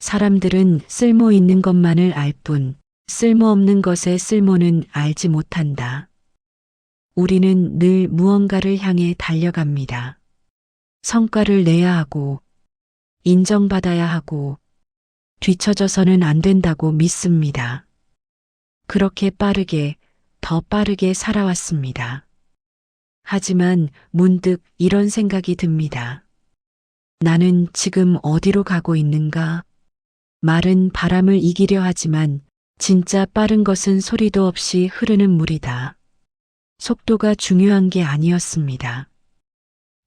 사람들은 쓸모 있는 것만을 알 뿐, 쓸모없는 것의 쓸모는 알지 못한다. 우리는 늘 무언가를 향해 달려갑니다. 성과를 내야 하고, 인정받아야 하고, 뒤처져서는 안 된다고 믿습니다. 그렇게 빠르게, 더 빠르게 살아왔습니다. 하지만 문득 이런 생각이 듭니다. 나는 지금 어디로 가고 있는가? 말은 바람을 이기려 하지만 진짜 빠른 것은 소리도 없이 흐르는 물이다. 속도가 중요한 게 아니었습니다.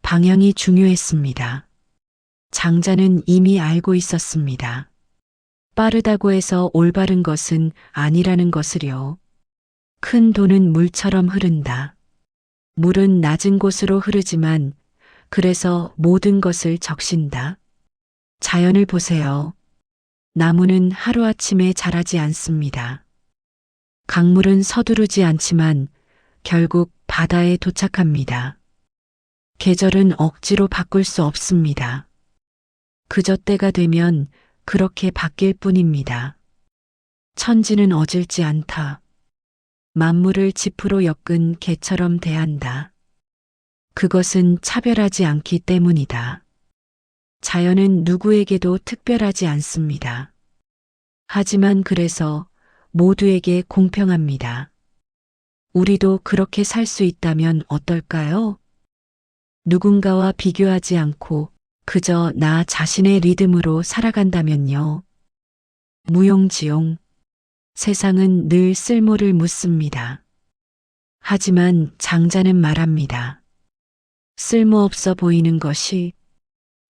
방향이 중요했습니다. 장자는 이미 알고 있었습니다. 빠르다고 해서 올바른 것은 아니라는 것을요. 큰 돈은 물처럼 흐른다. 물은 낮은 곳으로 흐르지만 그래서 모든 것을 적신다. 자연을 보세요. 나무는 하루아침에 자라지 않습니다. 강물은 서두르지 않지만 결국 바다에 도착합니다. 계절은 억지로 바꿀 수 없습니다. 그저 때가 되면 그렇게 바뀔 뿐입니다. 천지는 어질지 않다. 만물을 지푸로 엮은 개처럼 대한다. 그것은 차별하지 않기 때문이다. 자연은 누구에게도 특별하지 않습니다. 하지만 그래서 모두에게 공평합니다. 우리도 그렇게 살 수 있다면 어떨까요? 누군가와 비교하지 않고 그저 나 자신의 리듬으로 살아간다면요. 무용지용. 세상은 늘 쓸모를 묻습니다. 하지만 장자는 말합니다. 쓸모없어 보이는 것이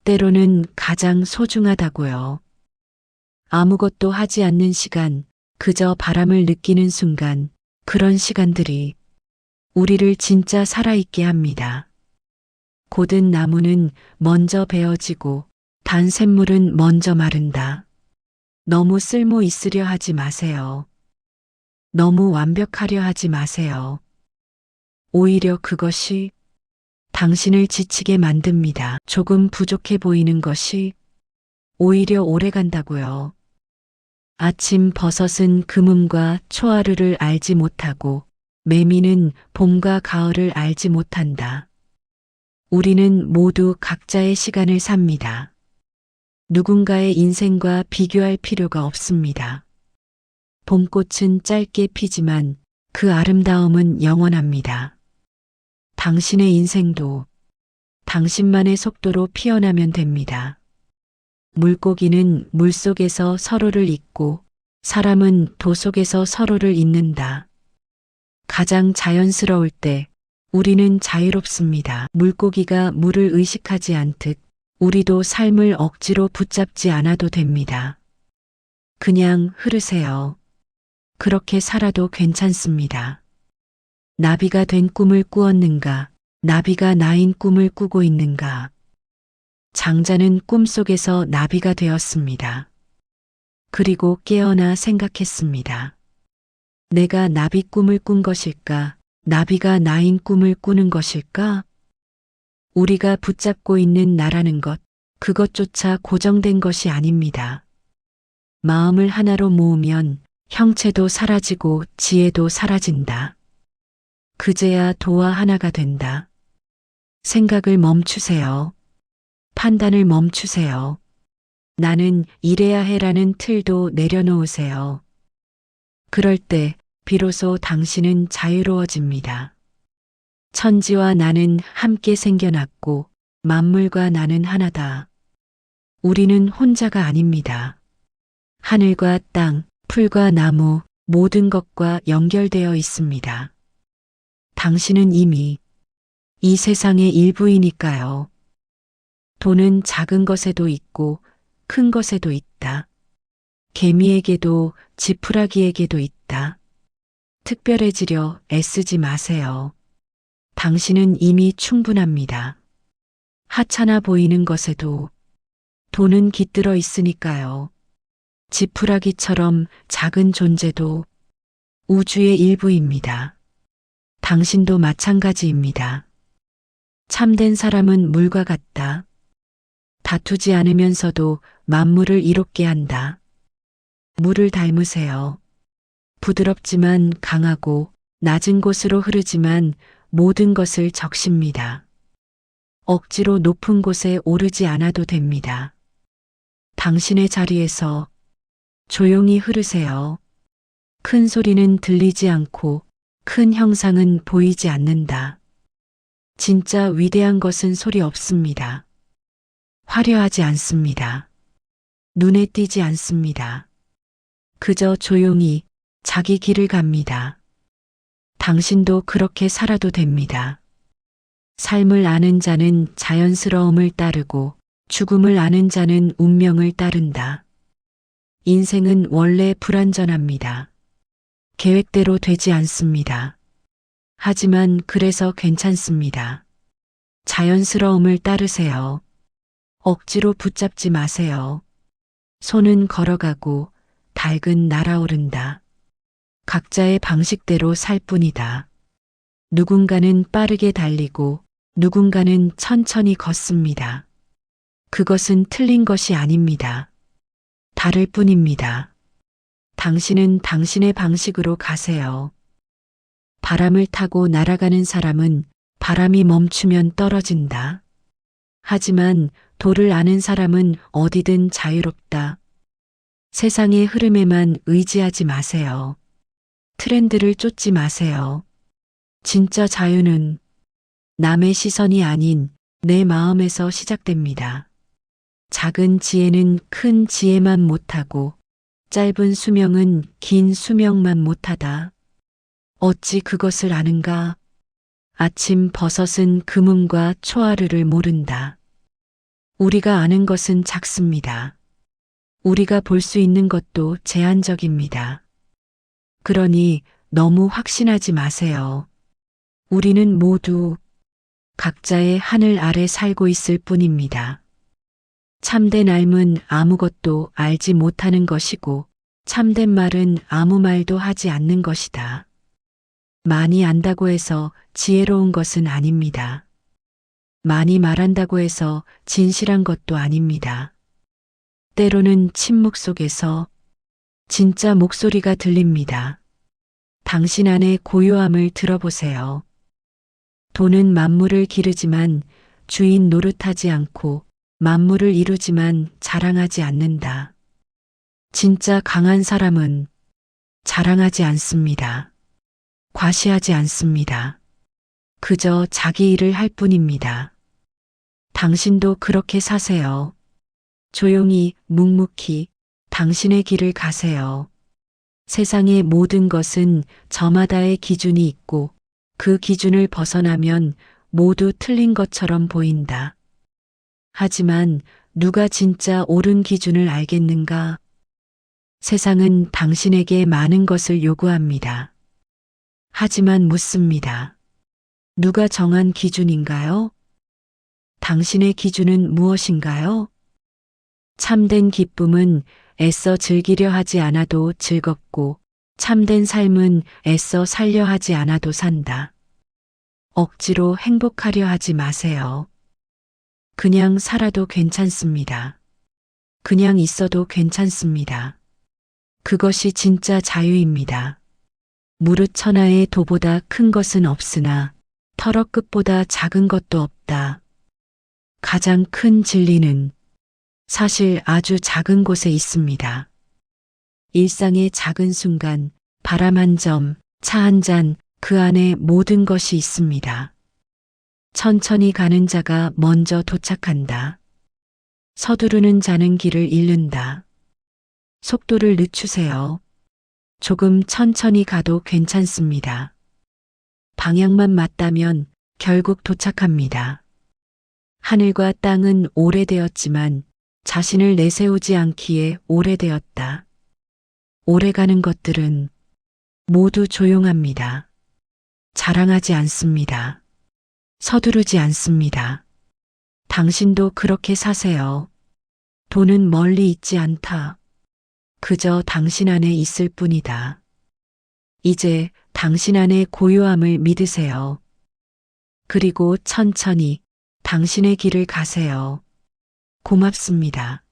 때로는 가장 소중하다고요. 아무것도 하지 않는 시간, 그저 바람을 느끼는 순간, 그런 시간들이 우리를 진짜 살아있게 합니다. 고든 나무는 먼저 베어지고 단 샘물은 먼저 마른다. 너무 쓸모 있으려 하지 마세요. 너무 완벽하려 하지 마세요. 오히려 그것이 당신을 지치게 만듭니다. 조금 부족해 보이는 것이 오히려 오래 간다고요. 아침 버섯은 금음과 초하루를 알지 못하고 매미는 봄과 가을을 알지 못한다. 우리는 모두 각자의 시간을 삽니다. 누군가의 인생과 비교할 필요가 없습니다. 봄꽃은 짧게 피지만 그 아름다움은 영원합니다. 당신의 인생도 당신만의 속도로 피어나면 됩니다. 물고기는 물속에서 서로를 잇고 사람은 도 속에서 서로를 잇는다. 가장 자연스러울 때 우리는 자유롭습니다. 물고기가 물을 의식하지 않듯 우리도 삶을 억지로 붙잡지 않아도 됩니다. 그냥 흐르세요. 그렇게 살아도 괜찮습니다. 나비가 된 꿈을 꾸었는가? 나비가 나인 꿈을 꾸고 있는가? 장자는 꿈속에서 나비가 되었습니다. 그리고 깨어나 생각했습니다. 내가 나비 꿈을 꾼 것일까? 나비가 나인 꿈을 꾸는 것일까? 우리가 붙잡고 있는 나라는 것, 그것조차 고정된 것이 아닙니다. 마음을 하나로 모으면 형체도 사라지고 지혜도 사라진다. 그제야 도와 하나가 된다. 생각을 멈추세요. 판단을 멈추세요. 나는 이래야 해라는 틀도 내려놓으세요. 그럴 때 비로소 당신은 자유로워집니다. 천지와 나는 함께 생겨났고 만물과 나는 하나다. 우리는 혼자가 아닙니다. 하늘과 땅, 풀과 나무, 모든 것과 연결되어 있습니다. 당신은 이미 이 세상의 일부이니까요. 돈은 작은 것에도 있고 큰 것에도 있다. 개미에게도 지푸라기에게도 있다. 특별해지려 애쓰지 마세요. 당신은 이미 충분합니다. 하찮아 보이는 것에도 돈은 깃들어 있으니까요. 지푸라기처럼 작은 존재도 우주의 일부입니다. 당신도 마찬가지입니다. 참된 사람은 물과 같다. 다투지 않으면서도 만물을 이롭게 한다. 물을 닮으세요. 부드럽지만 강하고 낮은 곳으로 흐르지만 모든 것을 적십니다. 억지로 높은 곳에 오르지 않아도 됩니다. 당신의 자리에서 조용히 흐르세요. 큰 소리는 들리지 않고 큰 형상은 보이지 않는다. 진짜 위대한 것은 소리 없습니다. 화려하지 않습니다. 눈에 띄지 않습니다. 그저 조용히 자기 길을 갑니다. 당신도 그렇게 살아도 됩니다. 삶을 아는 자는 자연스러움을 따르고 죽음을 아는 자는 운명을 따른다. 인생은 원래 불완전합니다. 계획대로 되지 않습니다. 하지만 그래서 괜찮습니다. 자연스러움을 따르세요. 억지로 붙잡지 마세요. 손은 걸어가고 닭은 날아오른다. 각자의 방식대로 살 뿐이다. 누군가는 빠르게 달리고 누군가는 천천히 걷습니다. 그것은 틀린 것이 아닙니다. 다를 뿐입니다. 당신은 당신의 방식으로 가세요. 바람을 타고 날아가는 사람은 바람이 멈추면 떨어진다. 하지만 도를 아는 사람은 어디든 자유롭다. 세상의 흐름에만 의지하지 마세요. 트렌드를 쫓지 마세요. 진짜 자유는 남의 시선이 아닌 내 마음에서 시작됩니다. 작은 지혜는 큰 지혜만 못하고 짧은 수명은 긴 수명만 못하다. 어찌 그것을 아는가? 아침 버섯은 금음과 초하루를 모른다. 우리가 아는 것은 작습니다. 우리가 볼 수 있는 것도 제한적입니다. 그러니 너무 확신하지 마세요. 우리는 모두 각자의 하늘 아래 살고 있을 뿐입니다. 참된 삶은 아무것도 알지 못하는 것이고 참된 말은 아무 말도 하지 않는 것이다. 많이 안다고 해서 지혜로운 것은 아닙니다. 많이 말한다고 해서 진실한 것도 아닙니다. 때로는 침묵 속에서 진짜 목소리가 들립니다. 당신 안의 고요함을 들어보세요. 돈은 만물을 기르지만 주인 노릇하지 않고 만물을 이루지만 자랑하지 않는다. 진짜 강한 사람은 자랑하지 않습니다. 과시하지 않습니다. 그저 자기 일을 할 뿐입니다. 당신도 그렇게 사세요. 조용히 묵묵히 당신의 길을 가세요. 세상의 모든 것은 저마다의 기준이 있고 그 기준을 벗어나면 모두 틀린 것처럼 보인다. 하지만 누가 진짜 옳은 기준을 알겠는가? 세상은 당신에게 많은 것을 요구합니다. 하지만 묻습니다. 누가 정한 기준인가요? 당신의 기준은 무엇인가요? 참된 기쁨은 애써 즐기려 하지 않아도 즐겁고 참된 삶은 애써 살려 하지 않아도 산다. 억지로 행복하려 하지 마세요. 그냥 살아도 괜찮습니다. 그냥 있어도 괜찮습니다. 그것이 진짜 자유입니다. 무릇 천하의 도보다 큰 것은 없으나 터럭 끝보다 작은 것도 없다. 가장 큰 진리는 사실 아주 작은 곳에 있습니다. 일상의 작은 순간, 바람 한 점, 차 한 잔, 그 안에 모든 것이 있습니다. 천천히 가는 자가 먼저 도착한다. 서두르는 자는 길을 잃는다. 속도를 늦추세요. 조금 천천히 가도 괜찮습니다. 방향만 맞다면 결국 도착합니다. 하늘과 땅은 오래되었지만 자신을 내세우지 않기에 오래되었다. 오래가는 것들은 모두 조용합니다. 자랑하지 않습니다. 서두르지 않습니다. 당신도 그렇게 사세요. 돈은 멀리 있지 않다. 그저 당신 안에 있을 뿐이다. 이제 당신 안의 고요함을 믿으세요. 그리고 천천히 당신의 길을 가세요. 고맙습니다.